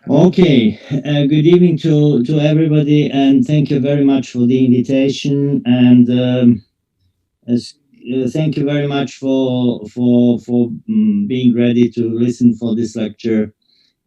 Okay, good evening to everybody, and thank you very much for the invitation. And as, thank you very much for being ready to listen for this lecture.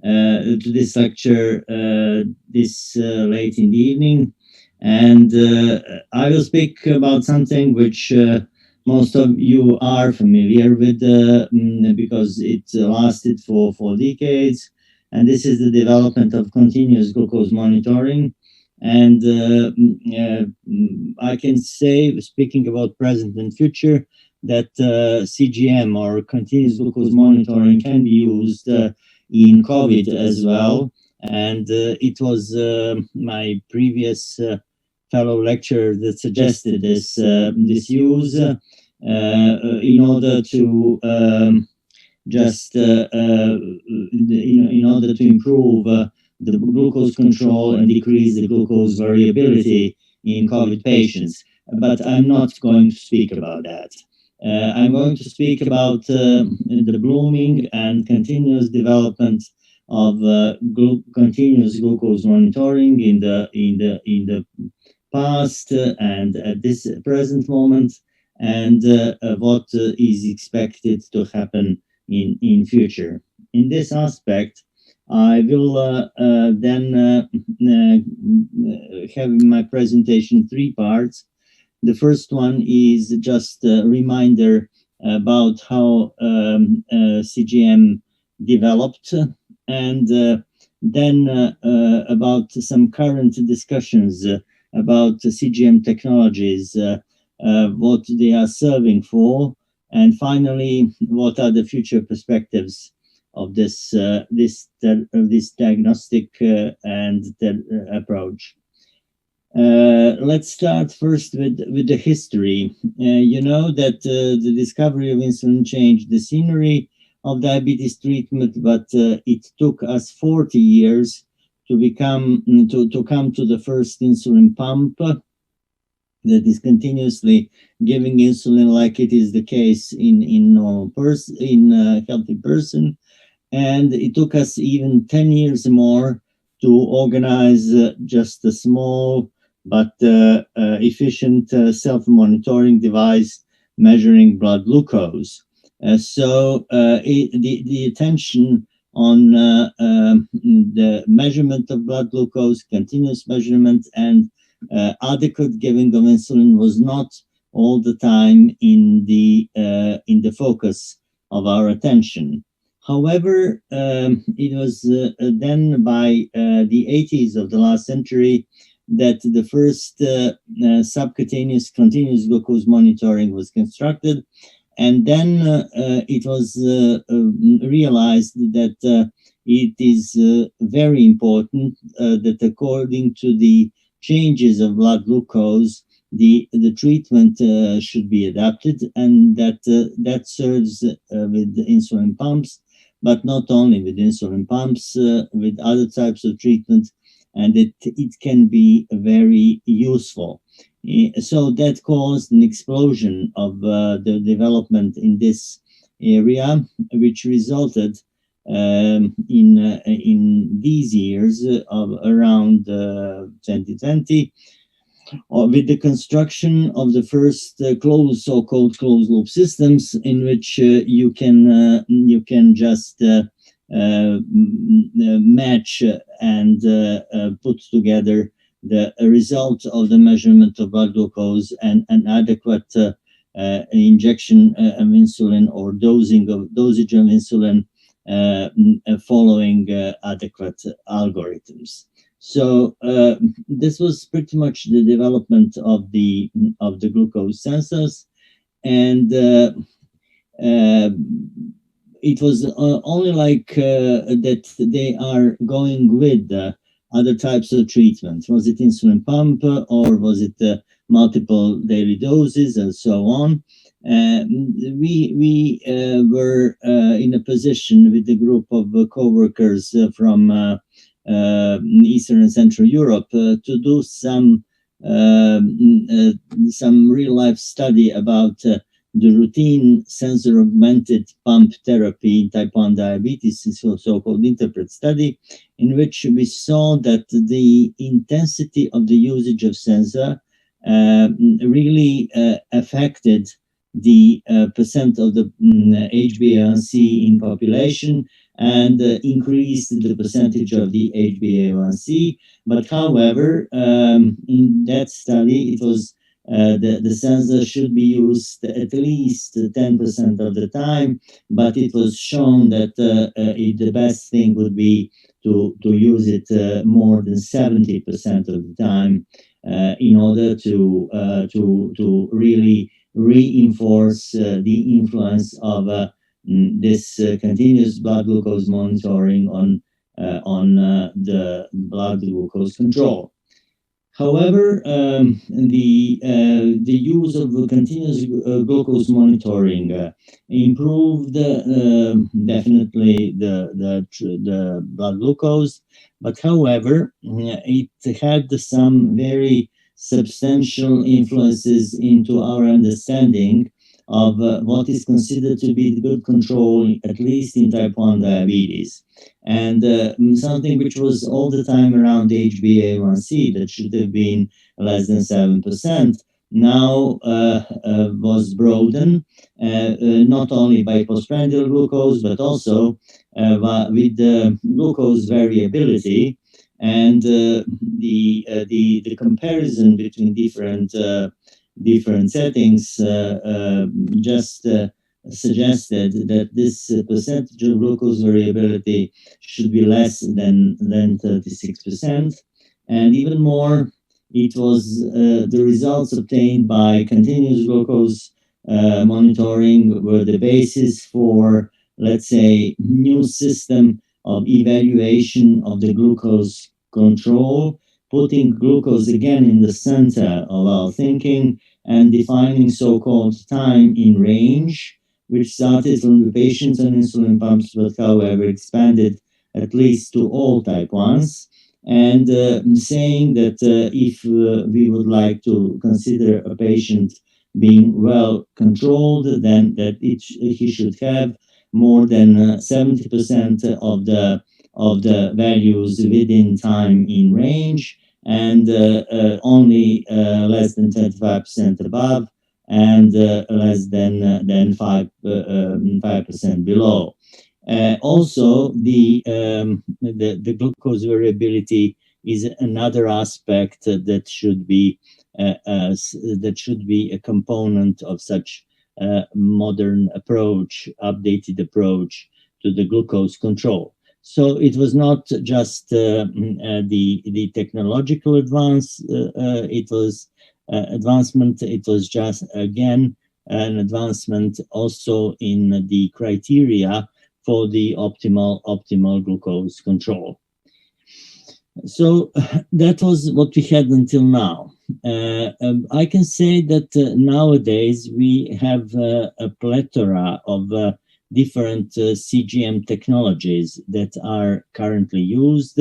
This late in the evening, and I will speak about something which most of you are familiar with because it lasted for decades, and this is the development of continuous glucose monitoring. And I can say, speaking about present and future, that CGM or continuous glucose monitoring can be used in COVID as well. And it was my previous fellow lecturer that suggested this use in order to just in order to improve the glucose control and decrease the glucose variability in COVID patients. But I'm not going to speak about that. I'm going to speak about the blooming and continuous development of continuous glucose monitoring in the past and at this present moment, and what is expected to happen in future. In this aspect, I will then have in my presentation three parts. The first one is just a reminder about how CGM developed, and then about some current discussions about CGM technologies, what they are serving for, and finally, what are the future perspectives of this diagnostic and approach. Let's start first with the history. You know that the discovery of insulin changed the scenery of diabetes treatment, but it took us 40 years to come to the first insulin pump that is continuously giving insulin, like it is the case in normal person, in a healthy person. And it took us even 10 years more to organize just a small but efficient self-monitoring device measuring blood glucose. The attention on the measurement of blood glucose, continuous measurement, and adequate giving of insulin was not all the time in the focus of our attention. However, it was then by the 80s of the last century that the first subcutaneous continuous glucose monitoring was constructed. And then it was realized that it is very important that according to the changes of blood glucose, the treatment should be adapted, and that serves with insulin pumps, but not only with insulin pumps, with other types of treatment, and it can be very useful. So that caused an explosion of the development in this area, which resulted in these years of around 2020 with the construction of the first so-called closed loop systems, in which you can just match and put together the result of the measurement of blood glucose and an adequate injection of insulin or dosage of insulin following adequate algorithms. So this was pretty much the development of the glucose sensors, and it was only like that they are going with other types of treatment. Was it insulin pump or was it multiple daily doses and so on? We were in a position with a group of co-workers from Eastern and Central Europe to do some real life study about the routine sensor augmented pump therapy in type 1 diabetes, is a so-called interpret study, in which we saw that the intensity of the usage of sensor really affected the percent of the HbA1c in population, and increased the percentage of the HbA1c. But however, in that study, it was the sensor should be used at least 10% of the time, but it was shown that the best thing would be to use it more than 70% of the time in order to really reinforce the influence of this continuous blood glucose monitoring on the blood glucose control. However, the use of continuous glucose monitoring improved definitely the blood glucose, but however, it had some very substantial influences into our understanding of what is considered to be good control, at least in type 1 diabetes. And something which was all the time around HbA1c, that should have been less than 7%, now was broadened, not only by postprandial glucose, but also with glucose variability. And the comparison between different settings just suggested that this percentage of glucose variability should be less than 36%. And even more, it was the results obtained by continuous glucose monitoring were the basis for, let's say, new system of evaluation of the glucose control, putting glucose again in the center of our thinking and defining so-called time in range, which started from the patients on insulin pumps, but however expanded at least to all type 1s, and saying that if we would like to consider a patient being well controlled, then that he should have more than 70% of the values within time in range, and only less than 25% above, and less than 5% below. Also, the glucose variability is another aspect that should be a component of such modern approach, updated approach to the glucose control. So it was not just the technological advance; it was advancement. It was just again an advancement also in the criteria for the optimal glucose control. So that was what we had until now. I can say that nowadays we have a plethora of different CGM technologies that are currently used,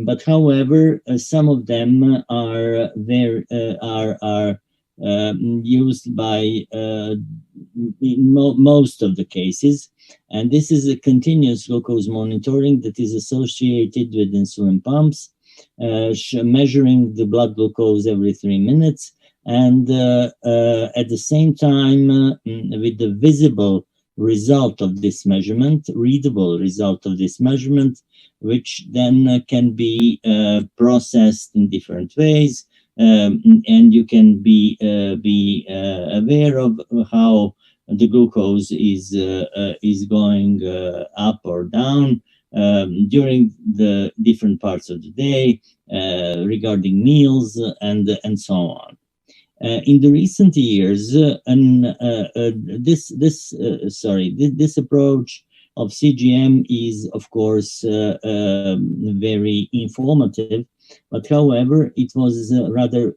but however, some of them are used by in most of the cases, and this is a continuous glucose monitoring that is associated with insulin pumps, measuring the blood glucose every 3 minutes, and at the same time with the visible result of this measurement, readable result of this measurement, which then can be processed in different ways, and you can be aware of how the glucose is going up or down during the different parts of the day, regarding meals and so on. In the recent years, this approach of CGM is, of course, very informative, but however, it was rather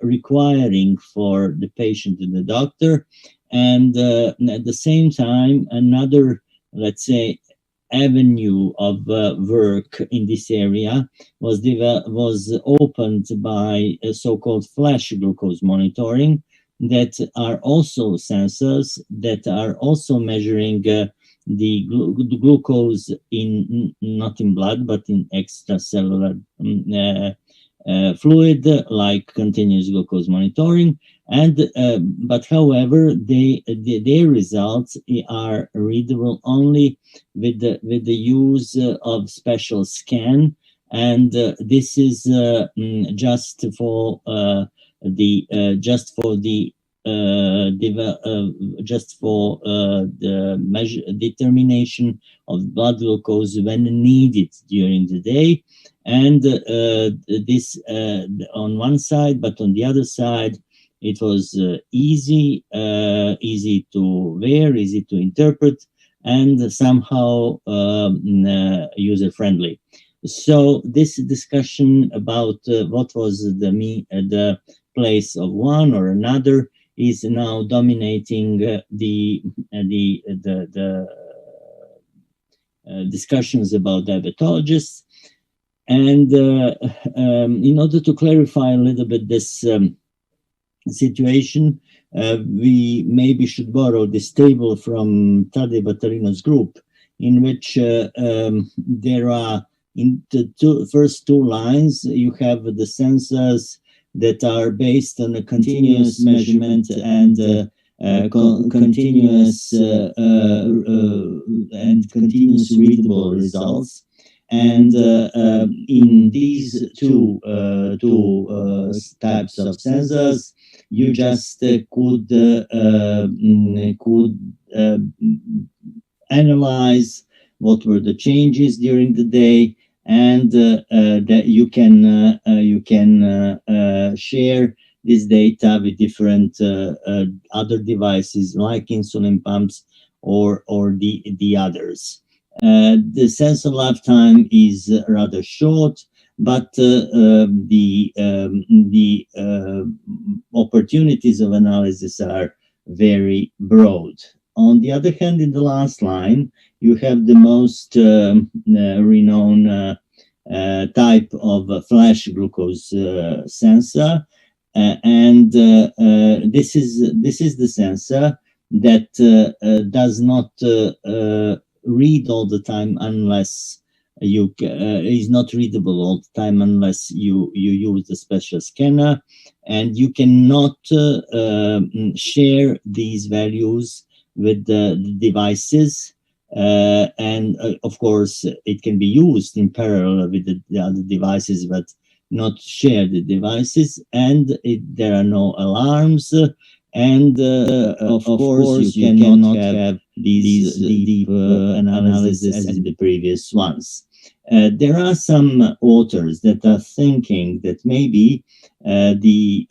requiring for the patient and the doctor, and at the same time, another, let's say, avenue of work in this area was opened by a so-called flash glucose monitoring that are also sensors that are also measuring the glucose in not in blood but in extracellular fluid, like continuous glucose monitoring. And but however, their results are readable only with the use of special scan, and this is just for the just for the measure determination of blood glucose when needed during the day. And this on one side, but on the other side, it was easy to wear, easy to interpret, and somehow user friendly. So this discussion about what was the place of one or another is now dominating the discussions about diabetologists. And in order to clarify a little bit this situation, we maybe should borrow this table from Tadej Batarino's group, in which there are, in the first two lines, you have the sensors that are based on a continuous measurement and continuous readable results. And in these two types of sensors, you just could analyze what were the changes during the day, and that you can share this data with different other devices like insulin pumps or the others. The sensor lifetime is rather short, but the opportunities of analysis are very broad. On the other hand, in the last line, you have the most renowned type of flash glucose sensor, and this is the sensor that does not read all the time unless you is not readable all the time unless you use the special scanner, and you cannot share these values with the devices, and of course it can be used in parallel with the other devices but not share the devices, and there are no alarms, and of course you cannot have these deep analysis as in the previous ones. There are some authors that are thinking that maybe the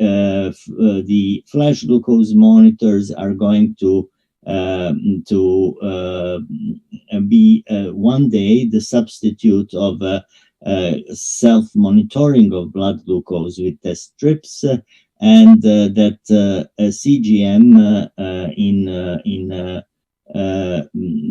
flash glucose monitors are going to be one day the substitute of self-monitoring of blood glucose with test strips, and that CGM in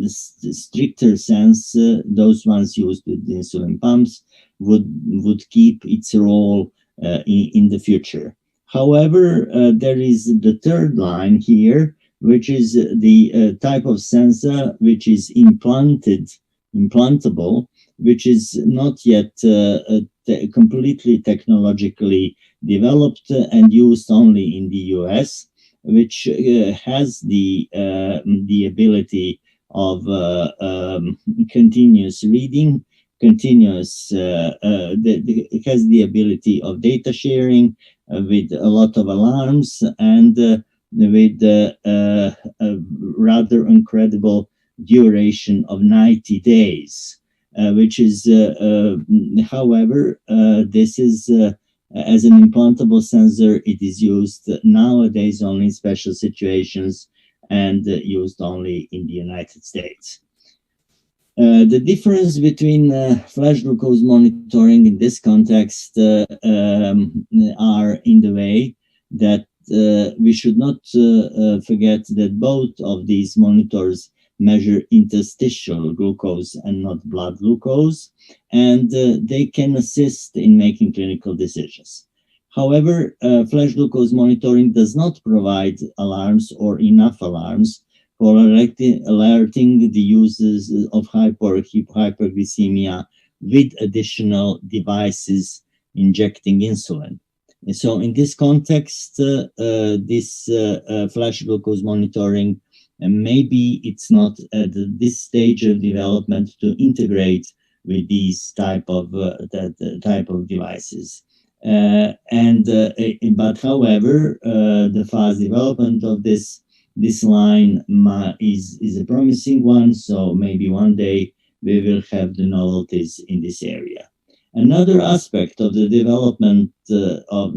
stricter sense, those ones used with insulin pumps would keep its role in the future. However, there is the third line here, which is the type of sensor which is implantable, which is not yet completely technologically developed and used only in the US, which has the ability of continuous reading, it has the ability of data sharing with a lot of alarms, and with a rather incredible duration of 90 days, which is, however, this is as an implantable sensor. It is used nowadays only in special situations and used only in the United States. The difference between flash glucose monitoring in this context are in the way that we should not forget that both of these monitors measure interstitial glucose and not blood glucose, and they can assist in making clinical decisions. However, flash glucose monitoring does not provide alarms or enough alarms for alerting the users of hyperglycemia with additional devices injecting insulin. And so in this context, this flash glucose monitoring, maybe it's not at this stage of development to integrate with these type of devices. But however, the fast development of this line is a promising one. So maybe one day we will have the novelties in this area. Another aspect of the development of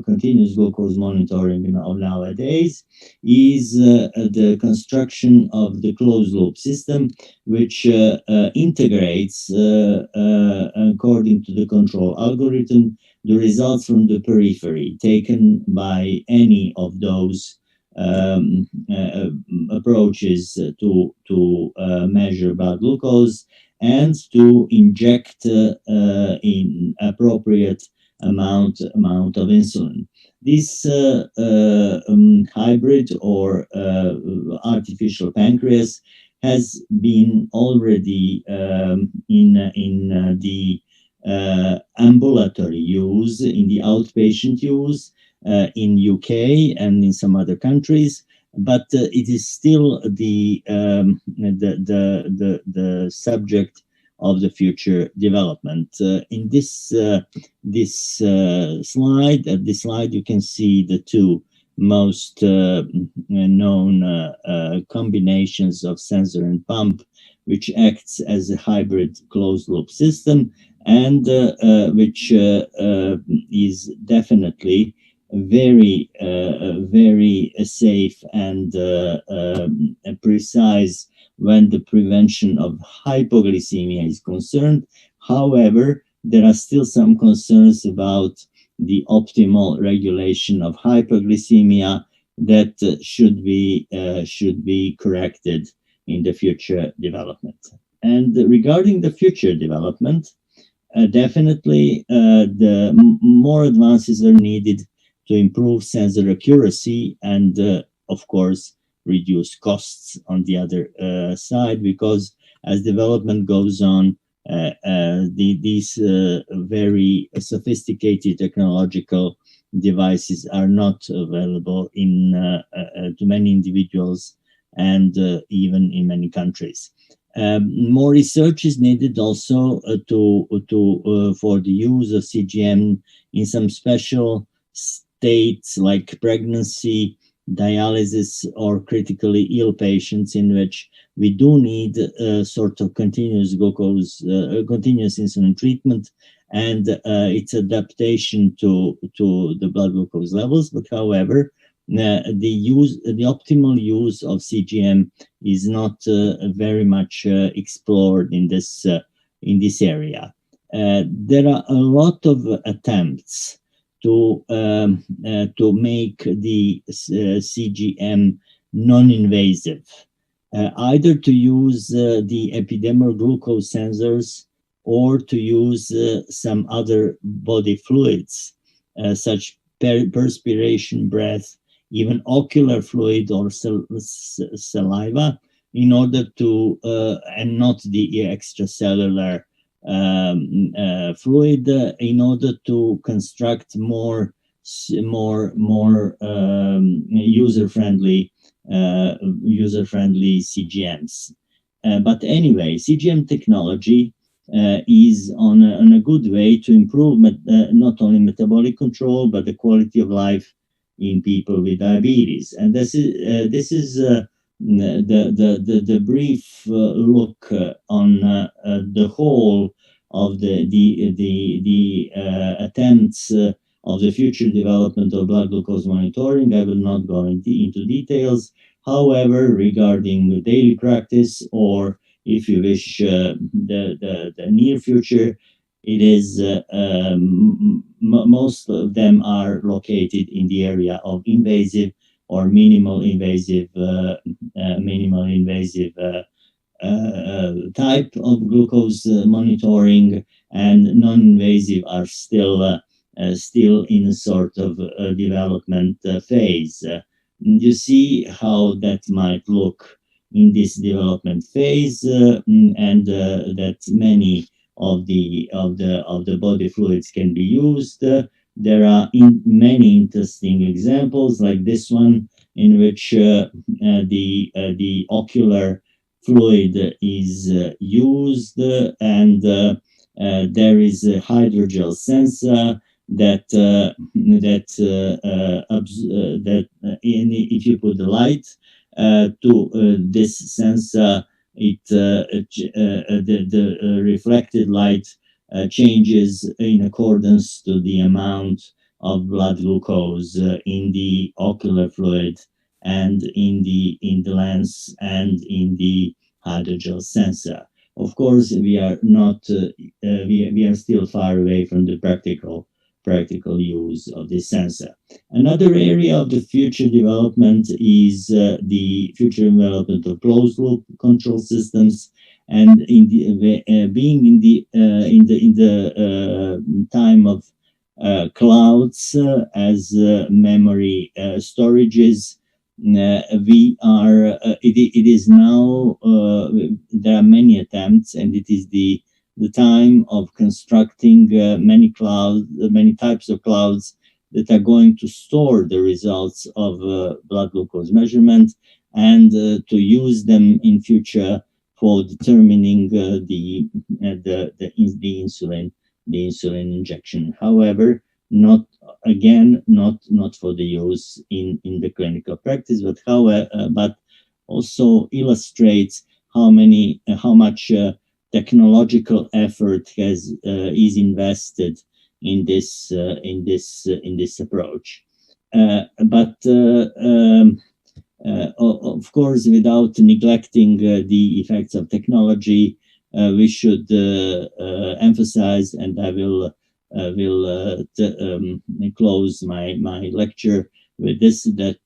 continuous glucose monitoring of nowadays is the construction of the closed loop system, which integrates, according to the control algorithm, the results from the periphery taken by any of those approaches to measure blood glucose and to inject in appropriate amount of insulin. This hybrid or artificial pancreas has been already in the ambulatory use, in the outpatient use in UK and in some other countries, but it is still the subject of the future development. In this slide, you can see the two most known combinations of sensor and pump, which acts as a hybrid closed loop system, and which is definitely very safe and precise when the prevention of hypoglycemia is concerned. However, there are still some concerns about the optimal regulation of hypoglycemia that should be corrected in the future development. And regarding the future development, definitely the more advances are needed to improve sensor accuracy and, of course, reduce costs on the other side, because as development goes on, these very sophisticated technological devices are not available to many individuals and even in many countries. More research is needed also for the use of CGM in some special states like pregnancy, dialysis, or critically ill patients, in which we do need sort of continuous insulin treatment and its adaptation to the blood glucose levels. But however, the optimal use of CGM is not very much explored in this area. There are a lot of attempts to make the CGM non-invasive, either to use the epidermal glucose sensors or to use some other body fluids, such perspiration, breath, even ocular fluid or saliva, in order to, and not the extracellular fluid, in order to construct more user-friendly CGMs. But anyway, CGM technology is on a good way to improve not only metabolic control but the quality of life in people with diabetes. And this is the brief look on the whole of the attempts of the future development of blood glucose monitoring. I will not go into details. However, regarding the daily practice, or if you wish, the near future, it is most of them are located in the area of invasive or minimal invasive type of glucose monitoring, and non-invasive are still still in a sort of development phase. You see how that might look in this development phase, and that many of the body fluids can be used. There are many interesting examples like this one, in which the ocular fluid is used, and there is a hydrogel sensor that if you put the light to this sensor, the reflected light changes in accordance to the amount of blood glucose in the ocular fluid, and in the lens, and in the hydrogel sensor. Of course, we are not we are still far away from the practical use of this sensor. Another area of the future development is the future development of closed loop control systems, and being in the time of clouds as memory storages. We are it is now there are many attempts, and it is the time of constructing many types of clouds that are going to store the results of blood glucose measurement, and to use them in future for determining the insulin injection. However, not for the use in the clinical practice, but also illustrates how much technological effort is invested in this approach. But of course, without neglecting the effects of technology, we should emphasize, and I will close my lecture with this, that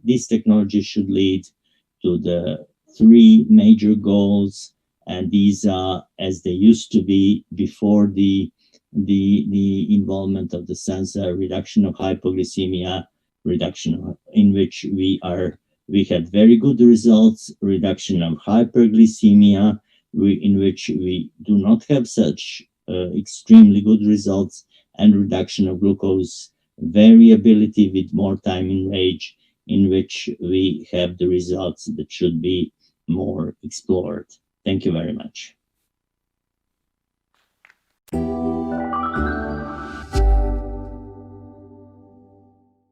this technology should lead to the three major goals, and these are as they used to be before the involvement of the sensor: reduction of hypoglycemia, in which we had very good results; reduction of hyperglycemia, in which we do not have such extremely good results; and reduction of glucose variability with more time in range, in which we have the results that should be more explored. Thank you very much.